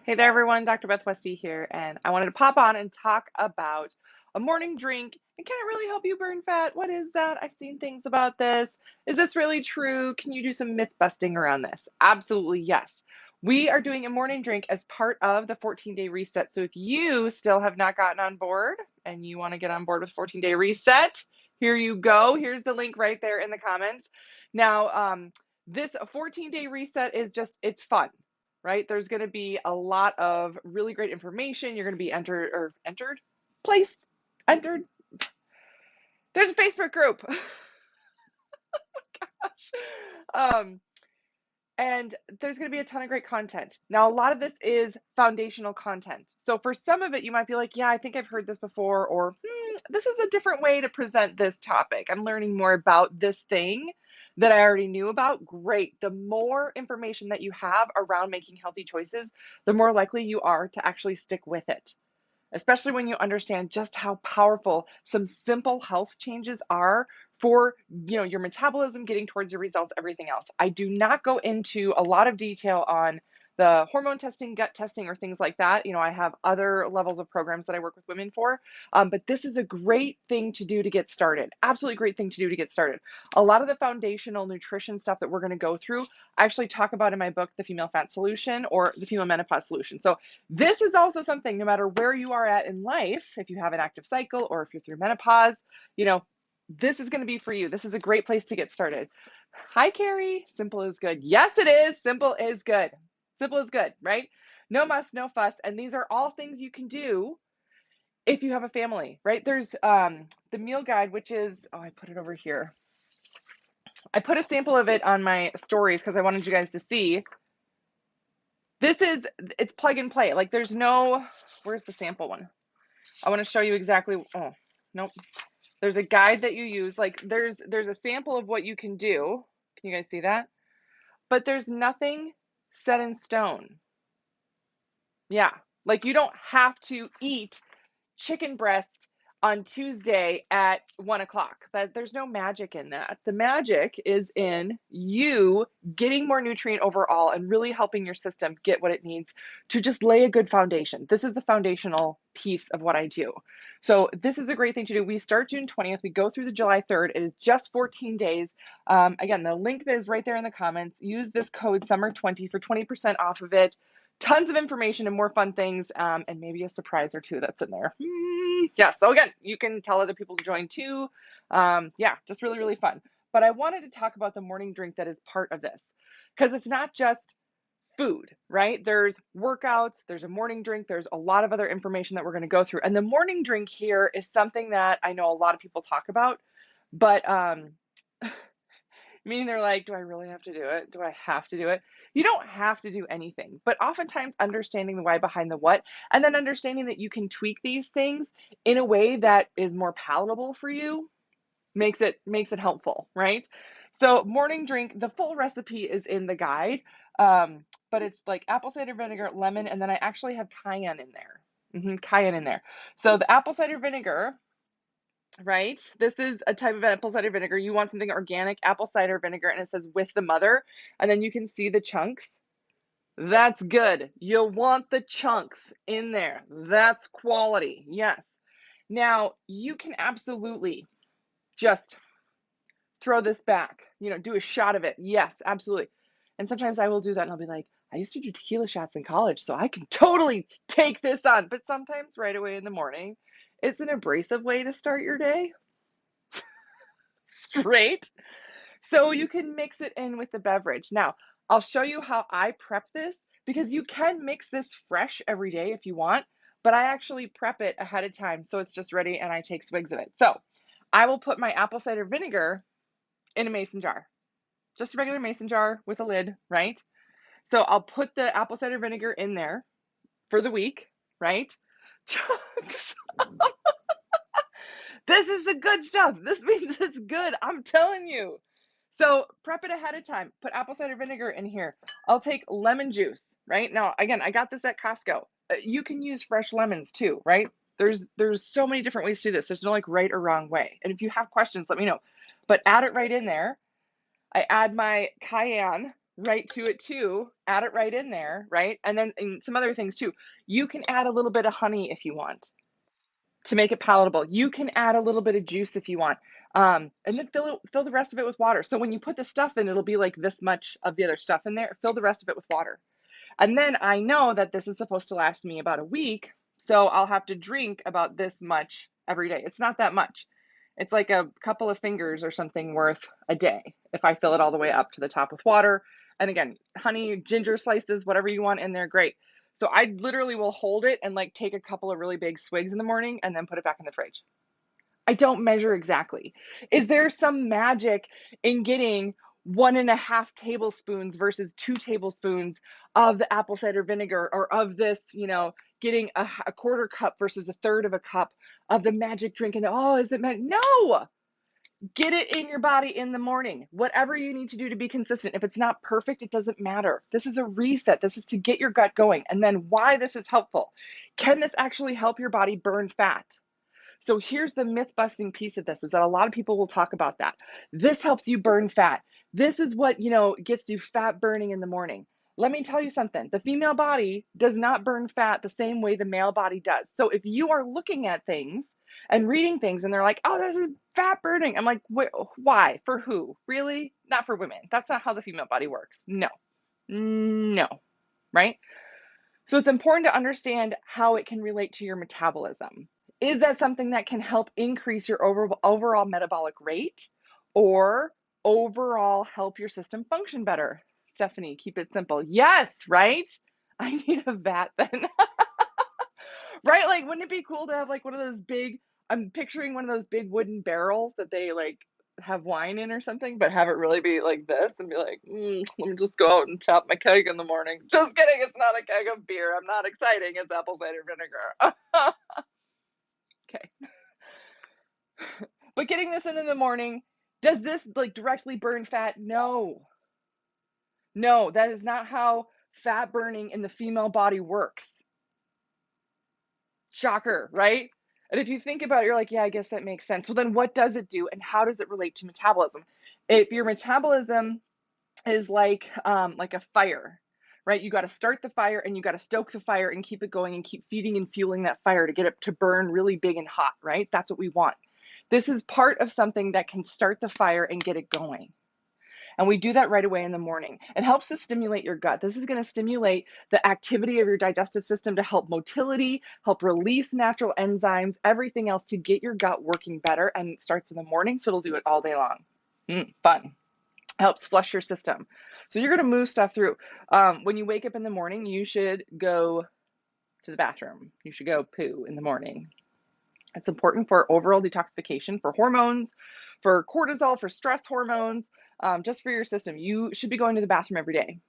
Hey there, everyone. Dr. Beth Westy here, and I wanted to pop on and talk about a morning drink. And can it really help you burn fat? What is that? I've seen things about this. Is this really true? Can you do some myth busting around this? Absolutely, yes. We are doing a morning drink as part of the 14-day reset. So if you still have not gotten on board and you want to get on board with 14-day reset, here you go. Here's the link right there in the comments. Now, this 14-day reset is it's fun, right? There's going to be a lot of really great information. You're going to be placed, entered. There's a Facebook group. Gosh. Um, and there's going to be a ton of great content. Now, a lot of this is foundational content. So for some of it, you might be like, yeah, I think I've heard this before, or this is a different way to present this topic. I'm learning more about this thing that I already knew about. Great. The more information that you have around making healthy choices, the more likely you are to actually stick with it, especially when you understand just how powerful some simple health changes are for your metabolism, getting towards your results, everything else. I do not go into a lot of detail on the hormone testing, gut testing, or things like that. I have other levels of programs that I work with women for, but this is a great thing to do to get started. Absolutely great thing to do to get started. A lot of the foundational nutrition stuff that we're going to go through, I actually talk about in my book, The Female Fat Solution or The Female Menopause Solution. So this is also something, no matter where you are at in life, if you have an active cycle or if you're through menopause, this is going to be for you. This is a great place to get started. Hi, Carrie. Simple is good. Yes, it is. Simple is good. Simple is good, right? No muss, no fuss. And these are all things you can do if you have a family, right? There's the meal guide, which is, I put it over here. I put a sample of it on my stories because I wanted you guys to see. It's plug and play. Like where's the sample one? I want to show you exactly, nope. There's a guide that you use. Like there's a sample of what you can do. Can you guys see that? But there's nothing set in stone. Yeah. Like you don't have to eat chicken breast on Tuesday at 1 o'clock. There's no magic in that. The magic is in you getting more nutrient overall and really helping your system get what it needs to just lay a good foundation. This is the foundational piece of what I do. So this is a great thing to do. We start June 20th. We go through the July 3rd. It is just 14 days. Again, the link is right there in the comments. Use this code SUMMER20 for 20% off of it. Tons of information and more fun things, and maybe a surprise or two that's in there. Yeah, so again, you can tell other people to join too. Yeah, just really, really fun. But I wanted to talk about the morning drink that is part of this, because it's not just food, right? There's workouts, there's a morning drink, there's a lot of other information that we're going to go through. And the morning drink here is something that I know a lot of people talk about, but meaning they're like, do I really have to do it? Do I have to do it? You don't have to do anything, but oftentimes understanding the why behind the what, and then understanding that you can tweak these things in a way that is more palatable for you makes it helpful, right? So morning drink, the full recipe is in the guide, but it's like apple cider vinegar, lemon, and then I actually have cayenne in there. Cayenne in there. So the apple cider vinegar, right? This is a type of apple cider vinegar. You want something organic, apple cider vinegar, and it says with the mother, and then you can see the chunks. That's good. You'll want the chunks in there. That's quality. Yes. Now, you can absolutely just throw this back, do a shot of it. Yes, absolutely. And sometimes I will do that and I'll be like, I used to do tequila shots in college, so I can totally take this on. But sometimes right away in the morning, it's an abrasive way to start your day. Straight. So you can mix it in with the beverage. Now, I'll show you how I prep this because you can mix this fresh every day if you want, but I actually prep it ahead of time so it's just ready and I take swigs of it. So I will put my apple cider vinegar in a mason jar, just a regular mason jar with a lid, right? So I'll put the apple cider vinegar in there for the week, right? Chunks. This is the good stuff. This means it's good. I'm telling you. So prep it ahead of time. Put apple cider vinegar in here. I'll take lemon juice, right? Now, again, I got this at Costco. You can use fresh lemons too, right? There's so many different ways to do this. There's no like right or wrong way. And if you have questions, let me know. But add it right in there. I add my cayenne, right to it too. Add it right in there, right? And then and some other things too. You can add a little bit of honey if you want to make it palatable. You can add a little bit of juice if you want. And then fill the rest of it with water. So when you put the stuff in, it'll be like this much of the other stuff in there. Fill the rest of it with water. And then I know that this is supposed to last me about a week, so I'll have to drink about this much every day. It's not that much. It's like a couple of fingers or something worth a day if I fill it all the way up to the top with water. And again, honey, ginger slices, whatever you want in there, great. So I literally will hold it and like take a couple of really big swigs in the morning and then put it back in the fridge. I don't measure exactly. Is there some magic in getting 1.5 tablespoons versus 2 tablespoons of the apple cider vinegar, or of this, getting a quarter cup versus a third of a cup of the magic drink? And oh, is it meant? No, get it in your body in the morning. Whatever you need to do to be consistent. If it's not perfect, it doesn't matter. This is a reset. This is to get your gut going. And then why this is helpful. Can this actually help your body burn fat? So here's the myth busting piece of this, is that a lot of people will talk about that. This helps you burn fat. This is what, gets you fat burning in the morning. Let me tell you something. The female body does not burn fat the same way the male body does. So if you are looking at things and reading things and they're like, oh, this is fat burning. I'm like, why? For who? Really? Not for women. That's not how the female body works. No, no, right? So it's important to understand how it can relate to your metabolism. Is that something that can help increase your overall metabolic rate, or overall help your system function better? Stephanie, keep it simple. Yes, right? I need a vat then. Right? Like, wouldn't it be cool to have like one of those big, I'm picturing one of those big wooden barrels that they like have wine in or something, but have it really be like this and be like, let me just go out and tap my keg in the morning. Just kidding. It's not a keg of beer. I'm not exciting. It's apple cider vinegar. Okay. But getting this in the morning, does this like directly burn fat? No. No, that is not how fat burning in the female body works. Shocker, right? And if you think about it, you're like, yeah, I guess that makes sense. Well, then what does it do and how does it relate to metabolism? If your metabolism is like a fire, right? You got to start the fire and you got to stoke the fire and keep it going and keep feeding and fueling that fire to get it to burn really big and hot, right? That's what we want. This is part of something that can start the fire and get it going. And we do that right away in the morning. It helps to stimulate your gut. This is going to stimulate the activity of your digestive system to help motility, help release natural enzymes, everything else to get your gut working better. And it starts in the morning, so it'll do it all day long. Fun. Helps flush your system. So you're going to move stuff through. When you wake up in the morning, you should go to the bathroom. You should go poo in the morning. It's important for overall detoxification, for hormones, for cortisol, for stress hormones, just for your system. You should be going to the bathroom every day,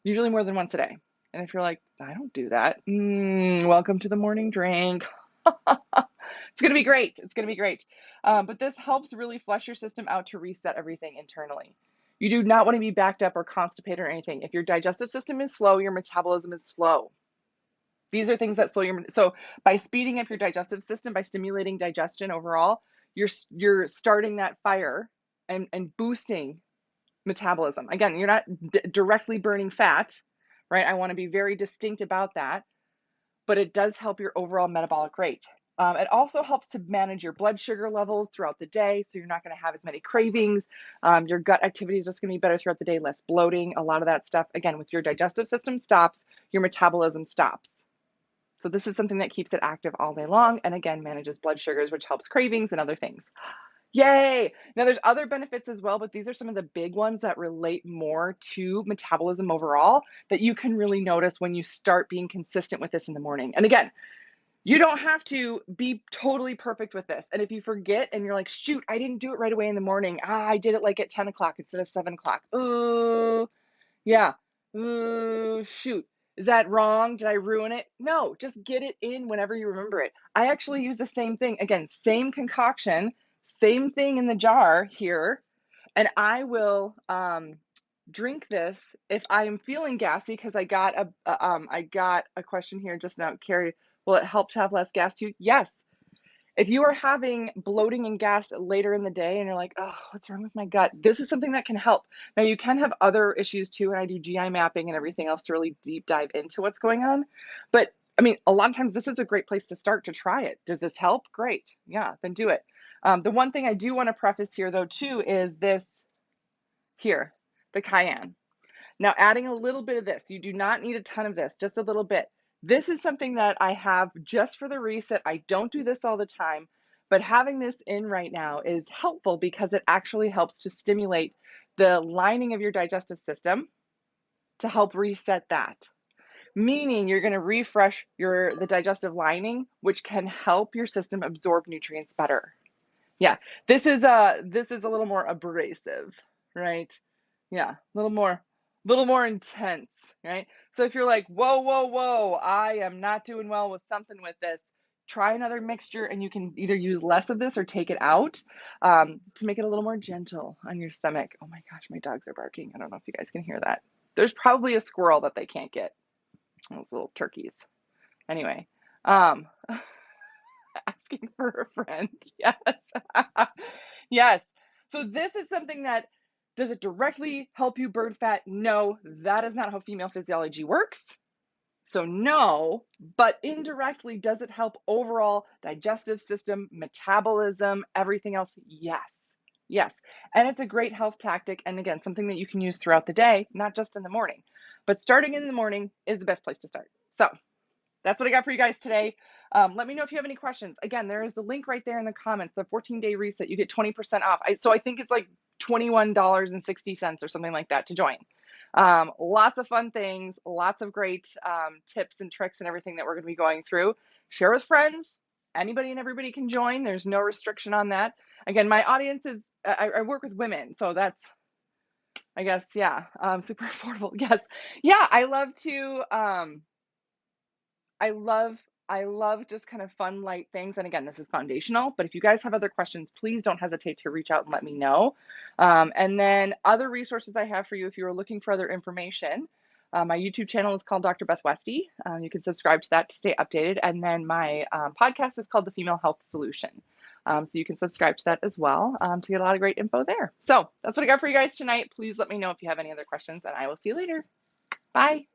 usually more than once a day. And if you're like, I don't do that, welcome to the morning drink. It's going to be great. It's going to be great. But this helps really flush your system out to reset everything internally. You do not want to be backed up or constipated or anything. If your digestive system is slow, your metabolism is slow. These are things that slow your, so by speeding up your digestive system, by stimulating digestion overall, you're starting that fire and boosting metabolism. Again, you're not directly burning fat, right? I want to be very distinct about that, but it does help your overall metabolic rate. It also helps to manage your blood sugar levels throughout the day, so you're not going to have as many cravings. Your gut activity is just going to be better throughout the day, less bloating, a lot of that stuff. Again, with your digestive system stops, your metabolism stops. So this is something that keeps it active all day long, and again, manages blood sugars, which helps cravings and other things. Yay! Now there's other benefits as well, but these are some of the big ones that relate more to metabolism overall that you can really notice when you start being consistent with this in the morning. And again, you don't have to be totally perfect with this. And if you forget and you're like, shoot, I didn't do it right away in the morning. I did it like at 10 o'clock instead of 7 o'clock. Yeah. Shoot. Is that wrong? Did I ruin it? No, just get it in whenever you remember it. I actually use the same thing. Again, same concoction, same thing in the jar here. And I will drink this if I am feeling gassy, because I got a question here just now. Carrie, will it help to have less gas too? Yes. If you are having bloating and gas later in the day and you're like, oh, what's wrong with my gut? This is something that can help. Now, you can have other issues too, and I do GI mapping and everything else to really deep dive into what's going on. But I mean, a lot of times this is a great place to start to try it. Does this help? Great. Yeah, then do it. The one thing I do want to preface here, though, too, is this here, the cayenne. Now, adding a little bit of this, you do not need a ton of this, just a little bit. This is something that I have just for the reset. I don't do this all the time, but having this in right now is helpful because it actually helps to stimulate the lining of your digestive system to help reset that. Meaning you're going to refresh the digestive lining, which can help your system absorb nutrients better. Yeah, this is a little more abrasive, right? Yeah, a little more intense, right? So if you're like, whoa, whoa, whoa, I am not doing well with something with this, try another mixture, and you can either use less of this or take it out to make it a little more gentle on your stomach. Oh my gosh, my dogs are barking. I don't know if you guys can hear that. There's probably a squirrel that they can't get. Those little turkeys. Anyway, um, asking for a friend. Yes. Yes. So this is something that, does it directly help you burn fat? No, that is not how female physiology works. So no, but indirectly, does it help overall digestive system, metabolism, everything else? Yes. Yes. And it's a great health tactic. And again, something that you can use throughout the day, not just in the morning. But starting in the morning is the best place to start. So that's what I got for you guys today. Let me know if you have any questions. Again, there is the link right there in the comments, the 14-day reset. You get 20% off. So I think it's like $21.60 or something like that to join. Lots of fun things, lots of great tips and tricks and everything that we're going to be going through. Share with friends. Anybody and everybody can join. There's no restriction on that. Again, my audience is, I work with women, so that's, I guess, yeah, super affordable. Yes. Yeah, I love to, I love I love just kind of fun, light things. And again, this is foundational, but if you guys have other questions, please don't hesitate to reach out and let me know. And then other resources I have for you if you are looking for other information. My YouTube channel is called Dr. Beth Westy. You can subscribe to that to stay updated. And then my podcast is called The Female Health Solution. So you can subscribe to that as well to get a lot of great info there. So that's what I got for you guys tonight. Please let me know if you have any other questions, and I will see you later. Bye.